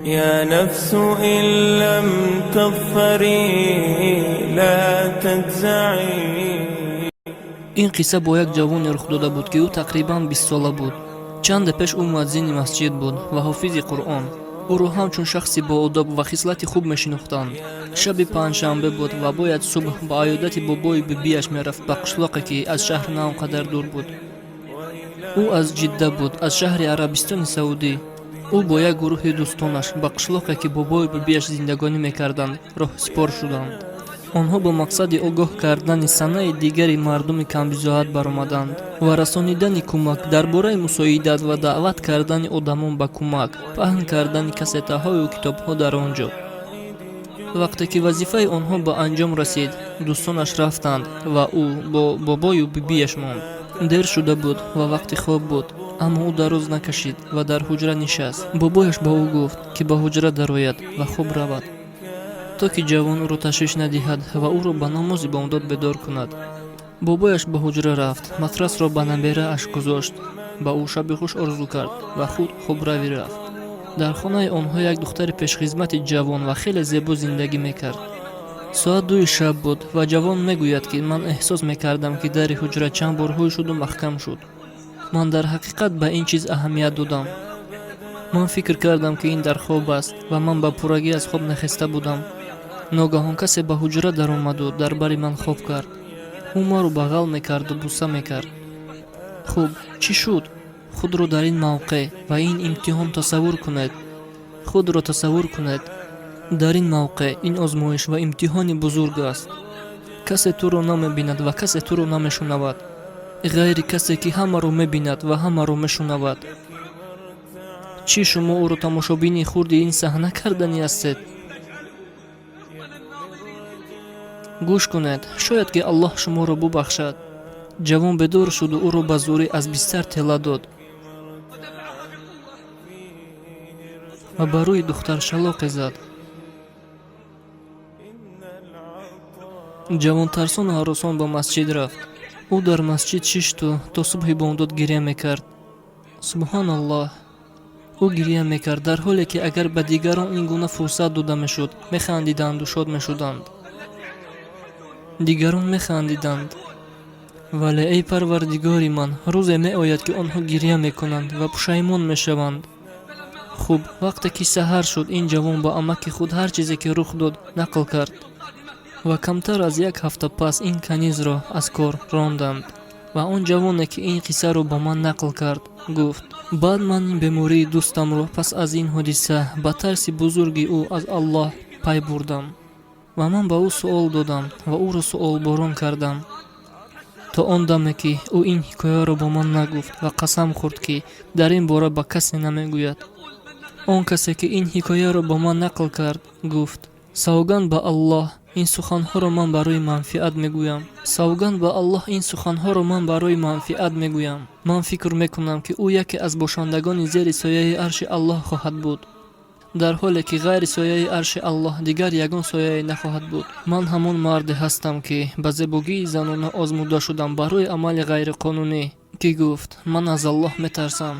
يا نفس إن لم تظفري لا تجزعي. ин қисса бо як ҷавоне рух дода буд ки ӯ тақрибан 20 сола буд. чанде пеш ӯ муаззини масҷид буд ва ҳофизи қуръон. ӯро ҳамчун шахси боодоб ва хислати хуб мешинохтанд. шаби панҷшанбе буд ва бояд субҳ ба аёдати бобои бибиаш мерафт ба қишлоқе ки аз шаҳр на он қадар дур буд. ӯ аз ҷидда буд, аз шаҳри арабистони саудӣ. ӯ бо як гурӯҳи дӯстонаш ба қишлоқе ки бобои бибиаш зиндагонӣ мекарданд роҳиспор шуданд. онҳо бо мақсади огоҳ кардани санаи дигари мардуми камбизоат баромаданд ва расонидани кӯмак дар бораи мусоидат ва даъват кардани одамон ба кӯмак, паҳн кардани касетаҳою китобҳо дар он ҷо. вақте ки вазифаи онҳо ба анҷом расид, дӯстонаш рафтанд ва ӯ бо бобою бибиаш монд. дер шуда буд ва вақти хоб буд, аммо ӯ дароз накашид ва дар ҳуҷра нишаст. бобояш ба ӯ гуфт ки ба ҳуҷра дарояд ва хоб равад, то ки ҷавон ӯро ташвиш надиҳад ва ӯро ба намози бомдод бедор кунад. бобояш ба ҳуҷра рафт, матрасро ба наберааш гузошт, ба ӯ шаби хуш орзу кард ва худ хобравӣ рафт. дар хонаи онҳо як духтари пешхизмати ҷавон ва хеле зебо зиндагӣ мекард. соат 2 шаб буд ва ҷавон мегӯяд ки ман эҳсос мекардам ки дари ҳуҷра чанд бор ҳуй шуду маҳкам шуд. ман дар ҳақиқат ба ин чиз аҳамият додам. ман фикр кардам ки ин дар хоб аст ва ман ба пуррагӣ аз хоб нахеста будам. ногаҳон касе ба ҳуҷра даромаду дар бари ман хоб кард. ӯ маро бағал мекарду буса мекард. хуб, чӣ шуд? худро дар ин мавқеъ ва ин имтиҳон тасаввур кунед. худро тасаввур кунед. дар ин мавқеъ ин озмоиш ва имтиҳони бузург аст. касе туро намебинад ва касе туро намешунавад. ғайри касе ки ҳамаро мебинад ва ҳамаро мешунавад. чӣ шумо ӯро тамошобини хурди ин саҳна кардани ҳастед? гӯш кунед, шояд ки аллоҳ шуморо бубахшад. ҷавон бедор шуду ӯро ба зӯрӣ аз бистар тела дод ва ба рӯи духтар шалоқе зад. ҷавон тарсону ҳаросон ба масҷид рафт. ӯ дар масҷид шишту то субҳи бомдод гирья мекард. субҳоналлоҳ, ӯ гирья мекард дар ҳоле ки агар ба дигарон ин гуна фурсат дода мешуд, механдиданду шод мешуданд. дигарон механдиданд. вале эй парвардигори ман, рӯзе меояд ки онҳо гирья мекунанд ва пушаймон мешаванд. хуб, вақте ки саҳар шуд, ин ҷавон ба амаки худ ҳар чизе ки рух дод нақл кард ва камтар аз як ҳафта пас ин канизро аз кор ронданд. ва он ҷавоне ки ин қиссаро ба ман нақл кард гуфт: баъд ман ин бемории дӯстамро пас аз ин ҳодиса ба тарси бузурги ӯ аз Аллоҳ пай бурдам ва ман ба ӯ суол додам ва ӯро суолборон кардам, то он даме ки ӯ ин ҳикояро ба ман нагуфт ва қасам хӯрд ки дар ин бора ба касе намегӯяд. он касе ки ин ҳикояро ба ман нақл кард гуфт: савганд ба Аллоҳ, ин суханҳоро ман барои манфиат мегӯям. савганд ба Аллоҳ, ин суханҳоро ман барои манфиат мегӯям. ман фикр мекунам ки ӯ яке аз бошандагони зери сояи арши Аллоҳ хоҳад буд, дар ҳоле ки ғайри сояи арши Аллоҳ дигар ягон сояе нахоҳад буд. ман ҳамон марде ҳастам ки ба зебогии занона озмуда шудам барои амали ғайриқонунӣ, ки гуфт: ман аз Аллоҳ метарсам.